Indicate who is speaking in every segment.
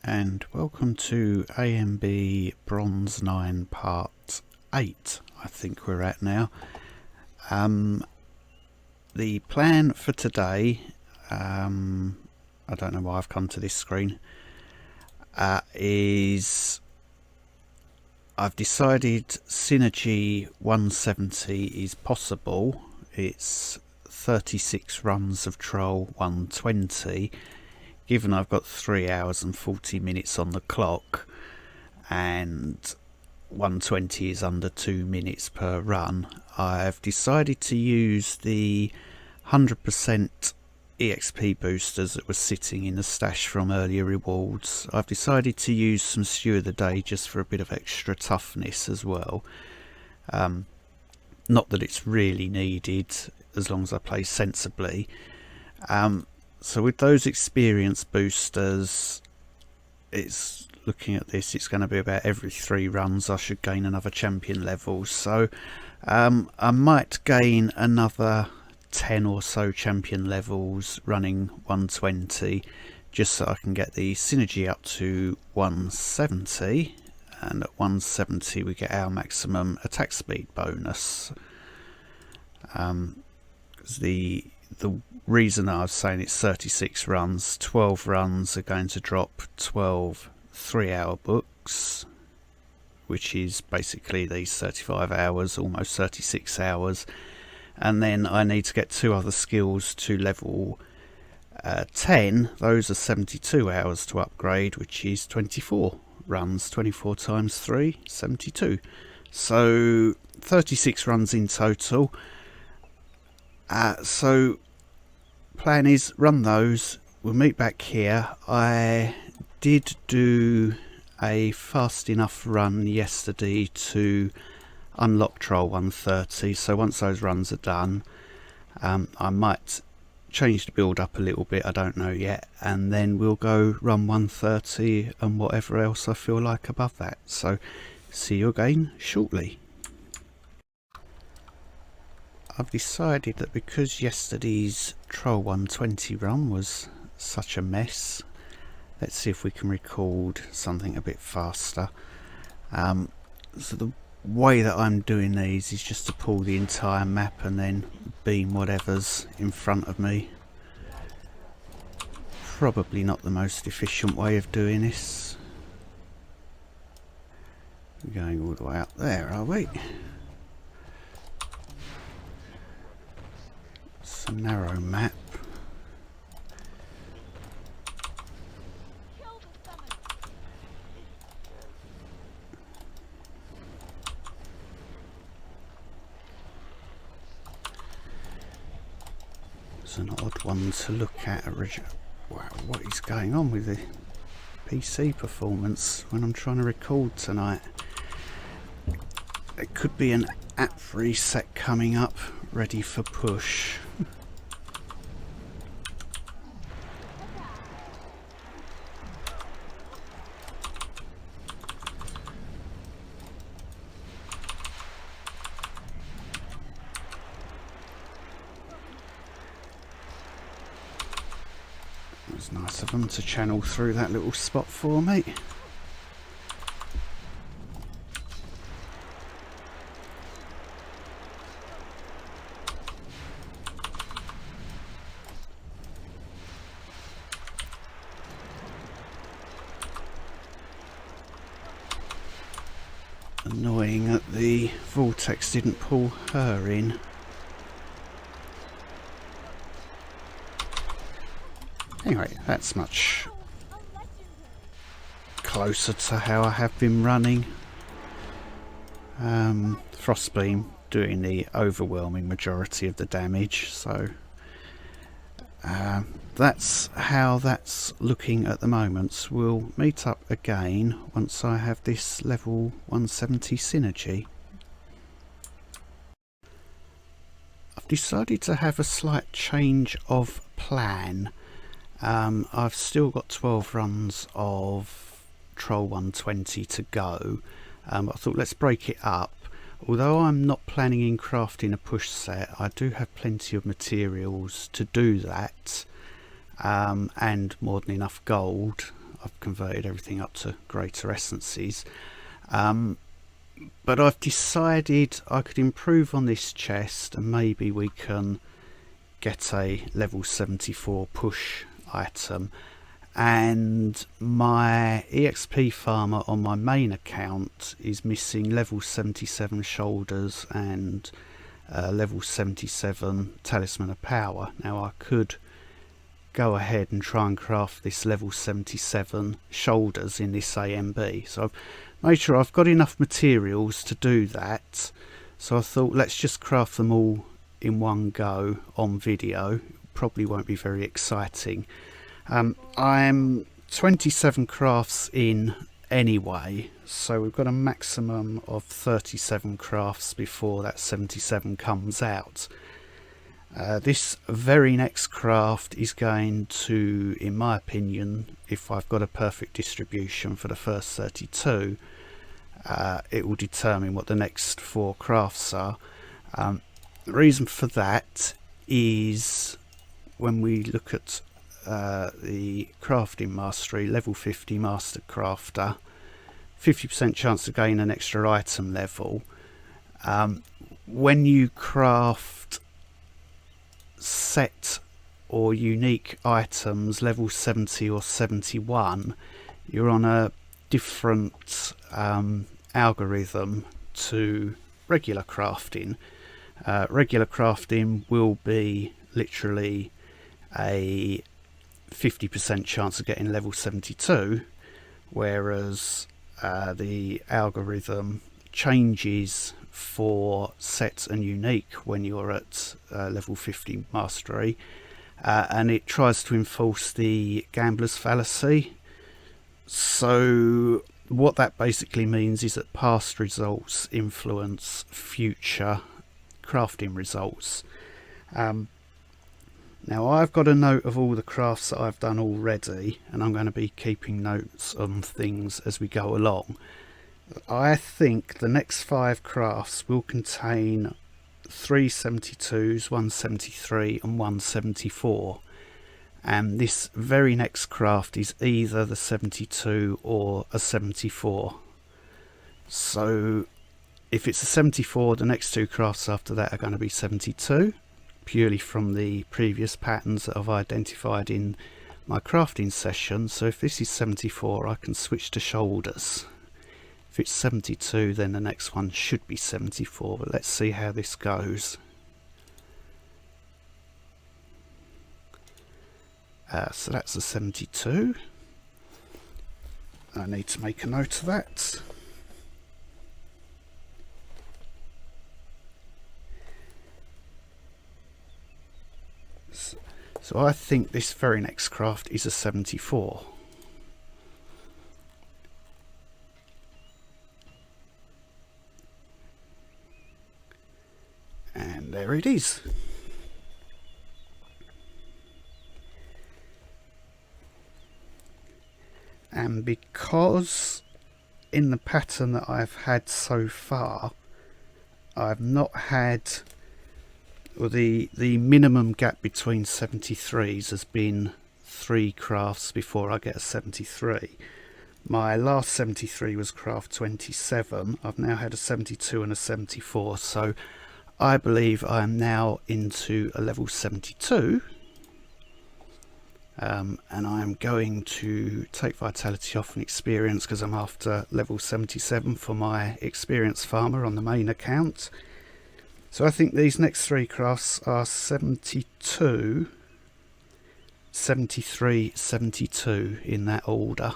Speaker 1: and welcome to ANB Bronze 9 Part 8, I think we're at now. The plan for today, I don't know why I've come to this screen, is I've decided Synergy 170 is possible. It's 36 runs of Troll 120. Given I've got 3 hours and 40 minutes on the clock and 120 is under 2 minutes per run, I've decided to use the 100% EXP boosters that were sitting in the stash from earlier rewards. I've decided to use some Stew of the Day just for a bit of extra toughness as well. Not that it's really needed as long as I play sensibly. So with those experience boosters, it's looking at this, it's going to be about every 3 runs I should gain another champion level. So I might gain another 10 or so champion levels running 120 just so I can get the synergy up to 170, and at 170 we get our maximum attack speed bonus. The reason I was saying it's 36 runs, 12 runs are going to drop 12 3-hour books, which is basically these 35 hours, almost 36 hours. And then I need to get 2 other skills to level 10. Those are 72 hours to upgrade, which is 24 runs. 24 times 3, 72. So 36 runs in total. So plan is run those, we'll meet back here. I did do a fast enough run yesterday to unlock Troll 130, so once those runs are done, I might change the build up a little bit, I don't know yet, and then we'll go run 130 and whatever else I feel like above that. So see you again shortly. I've decided that because yesterday's Troll 120 run was such a mess, let's see if we can record something a bit faster. So the way that I'm doing these is just to pull the entire map and then beam whatever's in front of me. Probably not the most efficient way of doing this. We're going all the way up there, are we? It's a narrow map. It's an odd one to look at. Wow, what is going on with the PC performance when I'm trying to record tonight? There could be an app reset coming up, ready for push. It was nice of them to channel through that little spot for me. Annoying that the vortex didn't pull her in. Anyway, that's much closer to how I have been running. Frostbeam doing the overwhelming majority of the damage, so that's how that's looking at the moment. We'll meet up again once I have this level 170 synergy. I've decided to have a slight change of plan. I've still got 12 runs of Troll 120 to go. I thought let's break it up. Although I'm not planning in crafting a push set, I do have plenty of materials to do that, and more than enough gold. I've converted everything up to greater essences. But I've decided I could improve on this chest, and maybe we can get a level 74 push item. And my EXP farmer on my main account is missing level 77 shoulders and level 77 talisman of power. Now I could go ahead and try and craft this level 77 shoulders in this ANB. So I've made sure I've got enough materials to do that. So I thought, let's just craft them all in one go on video. Probably won't be very exciting. I'm 27 crafts in anyway, so we've got a maximum of 37 crafts before that 77 comes out. This very next craft is going to, in my opinion, if I've got a perfect distribution for the first 32, it will determine what the next 4 crafts are. The reason for that is when we look at the crafting mastery, level 50 master crafter, 50% chance to gain an extra item level. When you craft set or unique items level 70 or 71, you're on a different algorithm to regular crafting. Regular crafting will be literally a 50% chance of getting level 72, whereas the algorithm changes for set and unique when you're at level 50 mastery, and it tries to enforce the gambler's fallacy. So what that basically means is that past results influence future crafting results. Now I've got a note of all the crafts that I've done already, and I'm going to be keeping notes on things as we go along. I think the next 5 crafts will contain 3 72s, 173 and 174. And this very next craft is either the 72 or a 74. So if it's a 74, the next 2 crafts after that are going to be 72, purely from the previous patterns that I've identified in my crafting session. So if this is 74, I can switch to shoulders. If it's 72, then the next one should be 74, but let's see how this goes. So that's a 72. I need to make a note of that. So I think this very next craft is a 74. And there it is. And because in the pattern that I've had so far, I've not had, or the minimum gap between 73s has been 3 crafts before I get a 73. My last 73 was craft 27. I've now had a 72 and a 74, so I believe I am now into a level 72. And I'm going to take vitality off and experience because I'm after level 77 for my experience farmer on the main account. So I think these next 3 crafts are 72, 73, 72 in that order.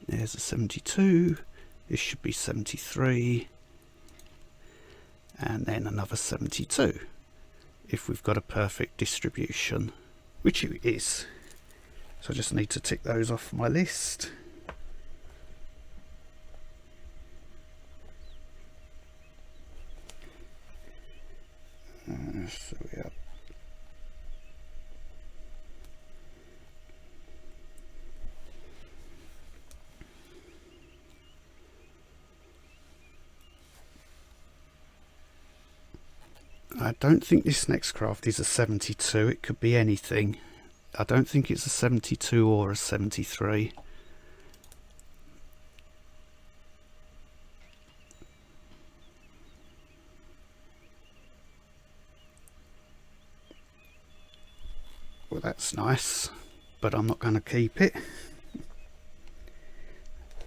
Speaker 1: There's a 72, this should be 73, and then another 72. If we've got a perfect distribution, which it is. So I just need to tick those off my list. So we are. I don't think this next craft is a 72, it could be anything. I don't think it's a 72 or a 73. Well, that's nice, but I'm not going to keep it.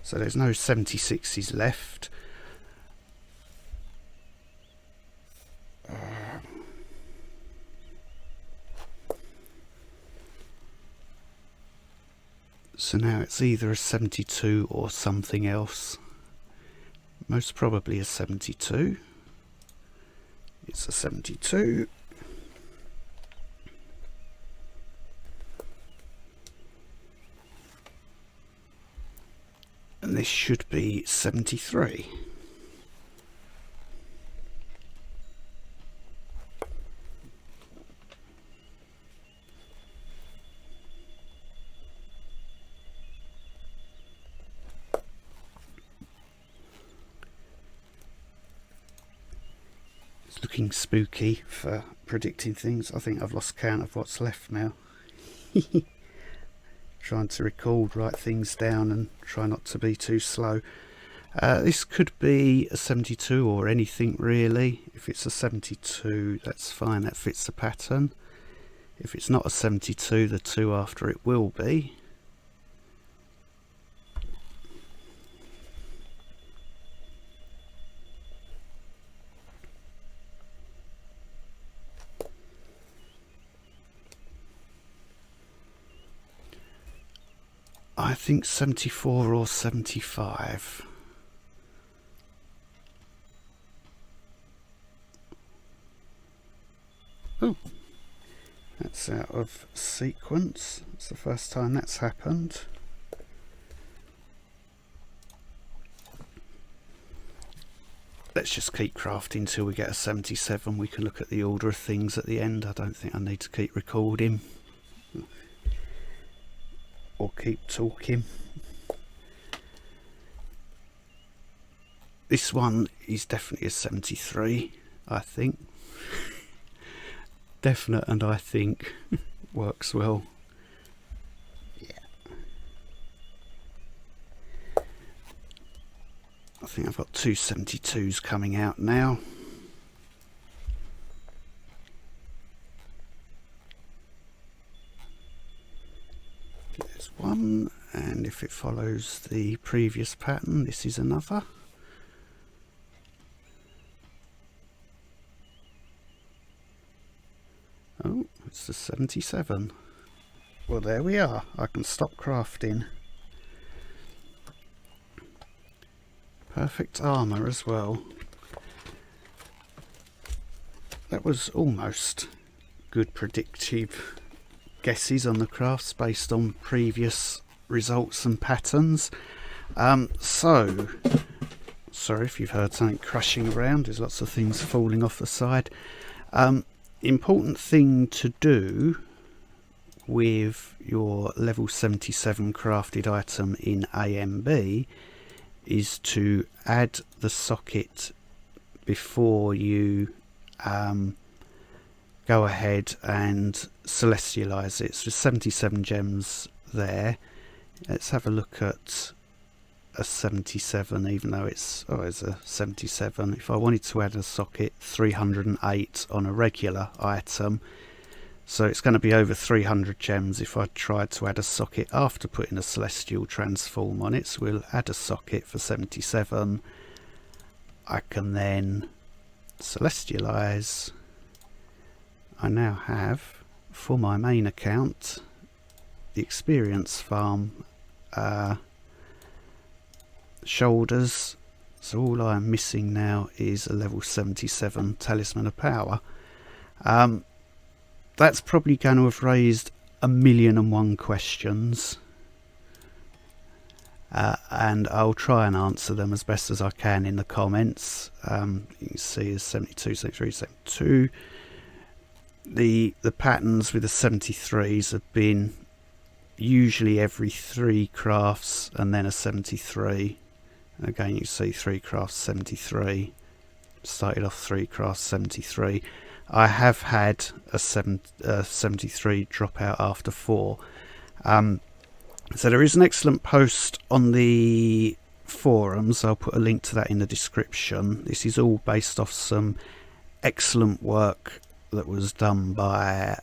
Speaker 1: So there's no 76s left. So now it's either a 72 or something else. Most probably a 72. It's a 72. And this should be 73. It's looking spooky for predicting things. I think I've lost count of what's left now. Trying to record, write things down and try not to be too slow. This could be a 72 or anything really. If it's a 72, that's fine, that fits the pattern. If it's not a 72, the two after it will be. I think 74 or 75. Oh, that's out of sequence. It's the first time that's happened. Let's just keep crafting till we get a 77. We can look at the order of things at the end. I don't think I need to keep recording. Or keep talking. This one is definitely a 73, I think. Definite and I think works well. Yeah. I think I've got two 72s coming out now. There's one, and if it follows the previous pattern, this is another. Oh, it's the 77. Well, there we are. I can stop crafting. Perfect armour as well. That was almost good predictive guesses on the crafts based on previous results and patterns. So, sorry if you've heard something crashing around. There's lots of things falling off the side. Important thing to do with your level 77 crafted item in ANB is to add the socket before you go ahead and celestialize it. So 77 gems there. Let's have a look at a 77, even though it's a 77. If I wanted to add a socket, 308 on a regular item, so it's going to be over 300 gems if I tried to add a socket after putting a celestial transform on it. So we'll add a socket for 77. I can then celestialize. I now have, for my main account, the experience farm shoulders. So all I'm missing now is a level 77 talisman of power. That's probably going to have raised 1,000,001 questions, and I'll try and answer them as best as I can in the comments. You can see is 72, 73, 72. The patterns with the 73s have been usually every 3 crafts and then a 73. Again, you see 3 crafts 73. Started off 3 crafts 73. I have had a 73 drop out after 4. So there is an excellent post on the forums. I'll put a link to that in the description. This is all based off some excellent work that was done by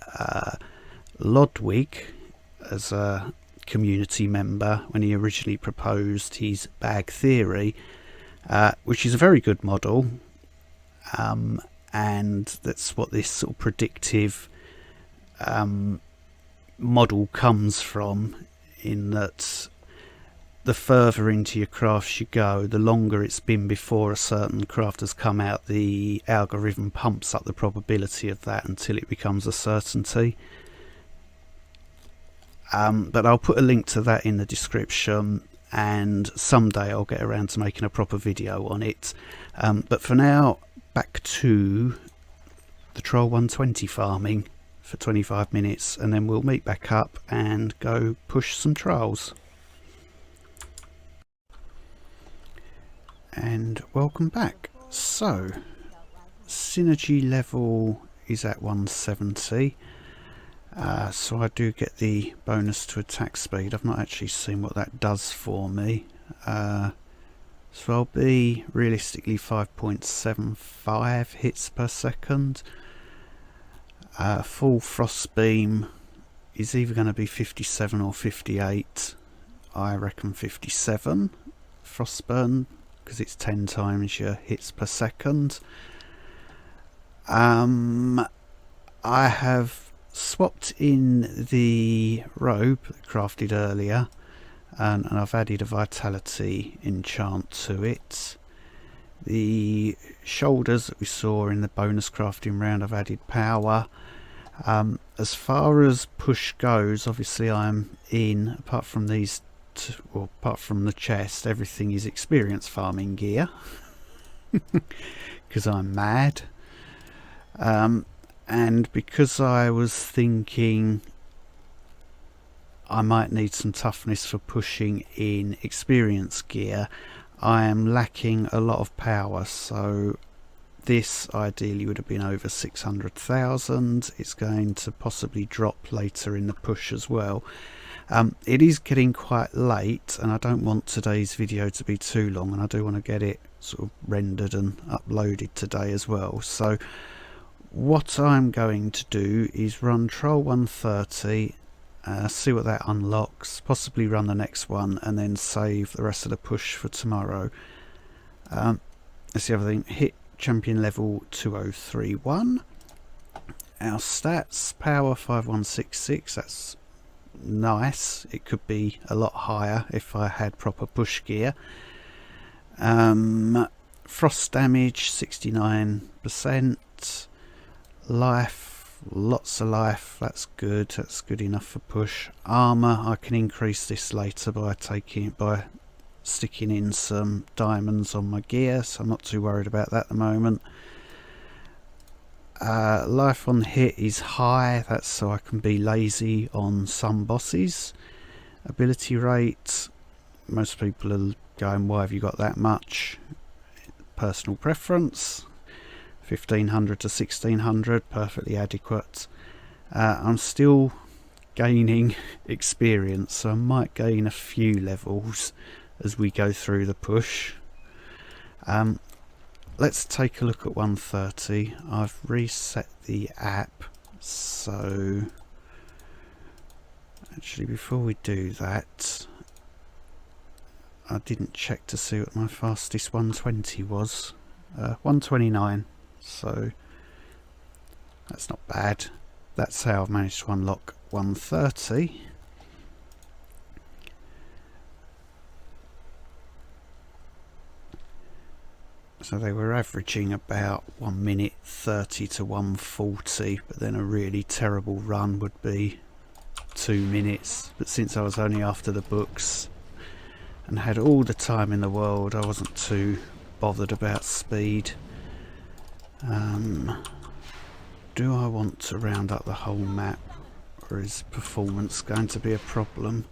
Speaker 1: Lodwig as a community member when he originally proposed his bag theory, which is a very good model, and that's what this sort of predictive model comes from, in that the further into your crafts you go, the longer it's been before a certain craft has come out, the algorithm pumps up the probability of that until it becomes a certainty. But I'll put a link to that in the description, and someday I'll get around to making a proper video on it. But for now, back to the Troll 120 farming for 25 minutes, and then we'll meet back up and go push some trolls. And welcome back. So synergy level is at 170, so I do get the bonus to attack speed. I've not actually seen what that does for me, so I'll be realistically 5.75 hits per second. Full frost beam is either going to be 57 or 58. I reckon 57 frostburn, because it's 10 times your hits per second. I have swapped in the robe that I crafted earlier, and I've added a vitality enchant to it. The shoulders that we saw in the bonus crafting round, I've added power. As far as push goes, obviously I'm in, apart from these well, apart from the chest, everything is experience farming gear because I'm mad, and because I was thinking I might need some toughness for pushing in experience gear, I am lacking a lot of power, so this ideally would have been over 600,000. It's going to possibly drop later in the push as well. It is getting quite late, and I don't want today's video to be too long, and I do want to get it sort of rendered and uploaded today as well. So what I'm going to do is run Troll 130, see what that unlocks, possibly run the next one, and then save the rest of the push for tomorrow. That's the other thing. Hit champion level 2031. Our stats: power 5166, that's nice. It could be a lot higher if I had proper push gear. Frost damage 69%. Life, lots of life, that's good. That's good enough for push. Armor, I can increase this later by sticking in some diamonds on my gear, so I'm not too worried about that at the moment. Life on hit is high, that's so I can be lazy on some bosses. Ability rate, most people are going, why have you got that much? Personal preference. 1500 to 1600, perfectly adequate. I'm still gaining experience, so I might gain a few levels as we go through the push. Let's take a look at 130. I've reset the app, so actually before we do that, I didn't check to see what my fastest 120 was. 129, so that's not bad. That's how I've managed to unlock 130. So they were averaging about 1 minute 30 to 140, but then a really terrible run would be 2 minutes. But since I was only after the books and had all the time in the world, I wasn't too bothered about speed. Do I want to round up the whole map, or is performance going to be a problem?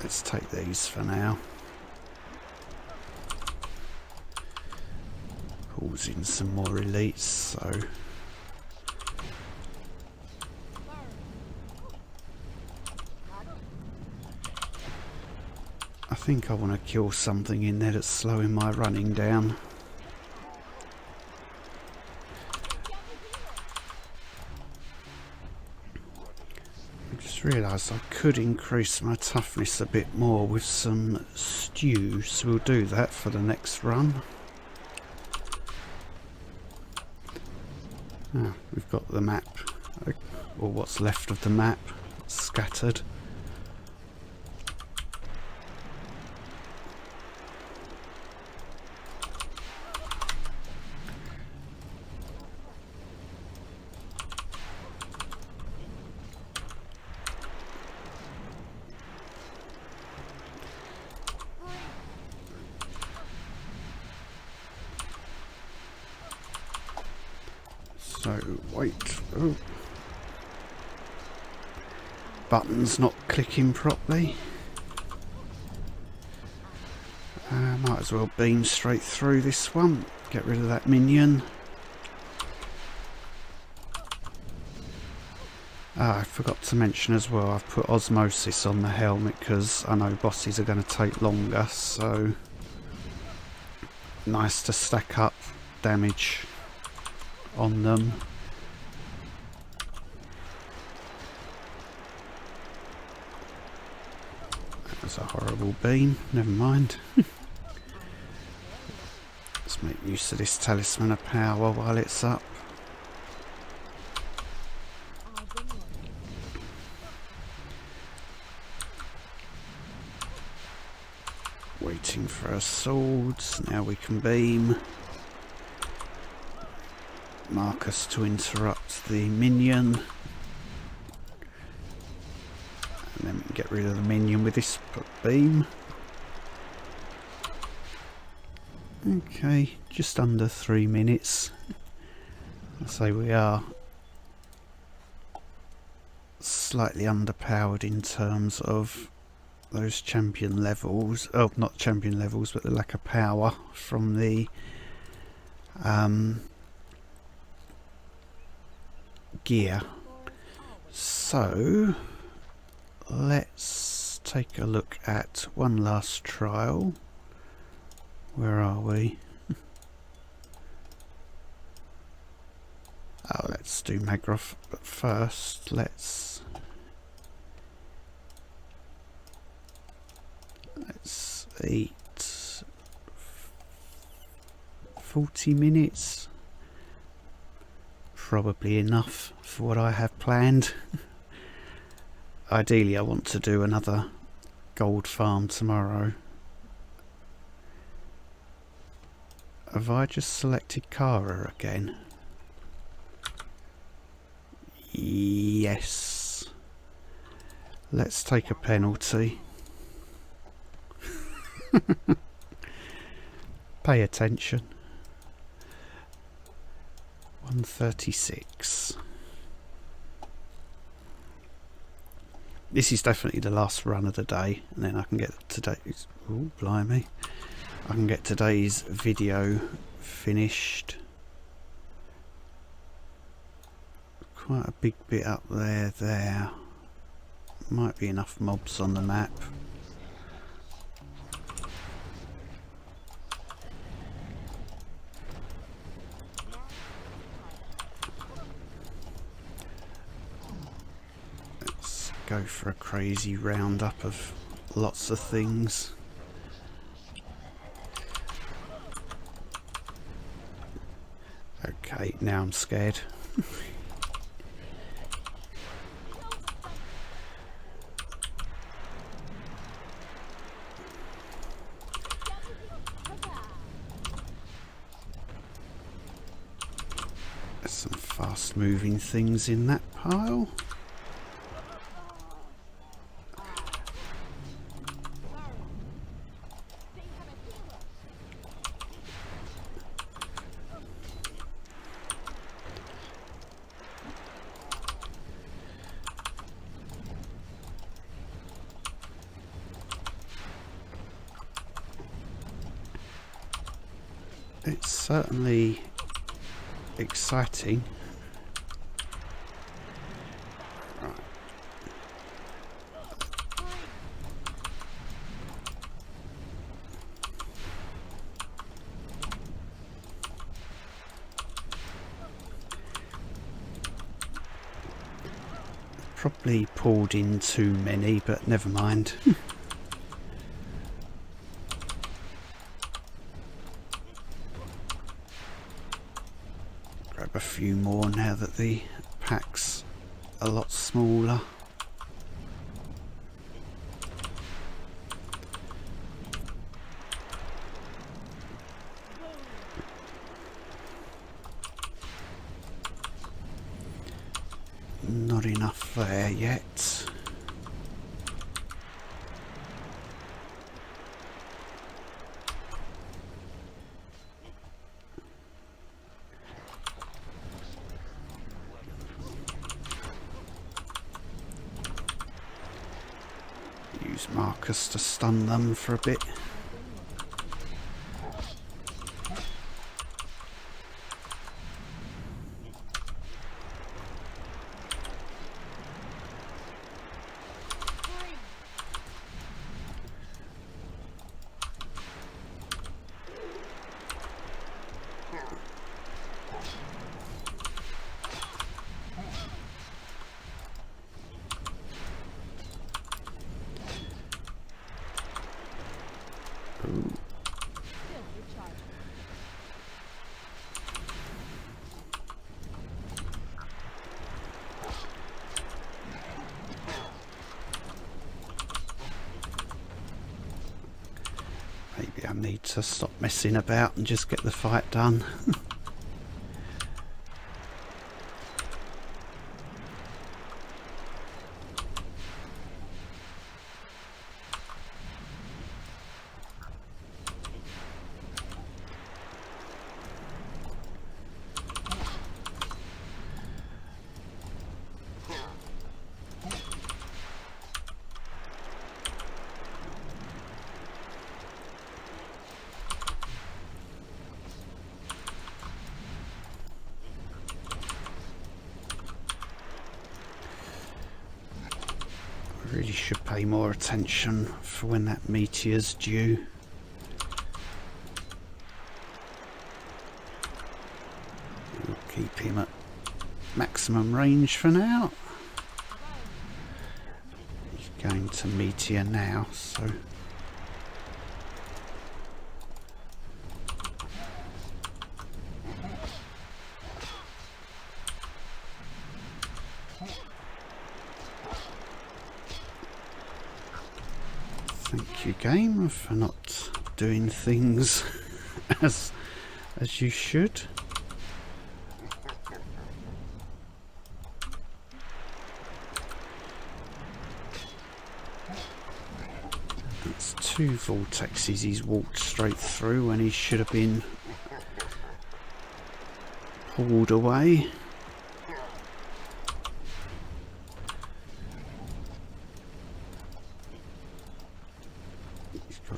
Speaker 1: Let's take these for now. pulls in some more elites, so I think I want to kill something in there that's slowing my running down. I just realised I could increase my toughness a bit more with some stew, so we'll do that for the next run. Ah, we've got the map, or what's left of the map, scattered. So, wait. Oh. Button's not clicking properly. Might as well beam straight through this one. Get rid of that minion. I forgot to mention as well, I've put osmosis on the helmet because I know bosses are going to take longer, so nice to stack up damage on them. That was a horrible beam, never mind. Let's make use of this talisman of power while it's up. Waiting for our swords, now we can beam. Marcus to interrupt the minion. And then we can get rid of the minion with this beam. Okay, just under 3 minutes. I say we are slightly underpowered in terms of those champion levels. Oh, not champion levels, but the lack of power from the gear. So let's take a look at one last trial. Where are we? Oh, let's do Magroth, but first let's eat 40 minutes. Probably enough for what I have planned. Ideally I want to do another gold farm tomorrow. Have I just selected Kara again? Yes. Let's take a penalty. Pay attention. 136. This is definitely the last run of the day, and then I can get today's. Oh, blimey! I can get today's video finished. Quite a big bit up there. There might be enough mobs on the map. Go for a crazy roundup of lots of things. Okay, now I'm scared. There's some fast moving things in that pile. It's certainly exciting. Right. Probably poured in too many, but never mind. Grab a few more now that the pack's a lot smaller. Not enough there yet. Use Marcus to stun them for a bit. Ooh. Maybe I need to stop messing about and just get the fight done. Really should pay more attention for when that meteor's due. We'll keep him at maximum range for now. He's going to meteor now, so thank you, game, for not doing things as you should. That's two vortexes he's walked straight through when he should have been pulled away.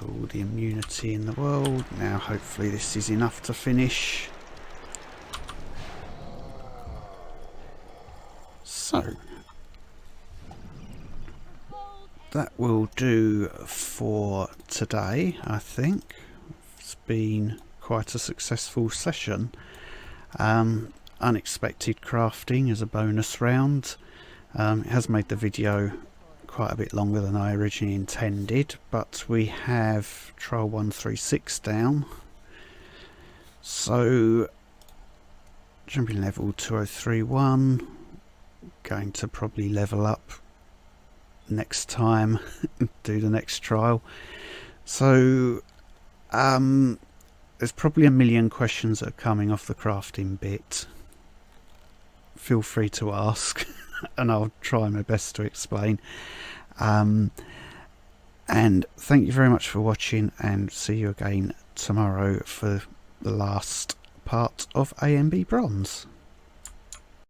Speaker 1: All the immunity in the world. Now hopefully this is enough to finish. So that will do for today, I think. It's been quite a successful session. Unexpected crafting as a bonus round. It has made the video quite a bit longer than I originally intended, but we have trial 136 down, so jumping level 2031, going to probably level up next time do the next trial. So there's probably a million questions that are coming off the crafting bit. Feel free to ask and I'll try my best to explain. And thank you very much for watching, and see you again tomorrow for the last part of ANB Bronze.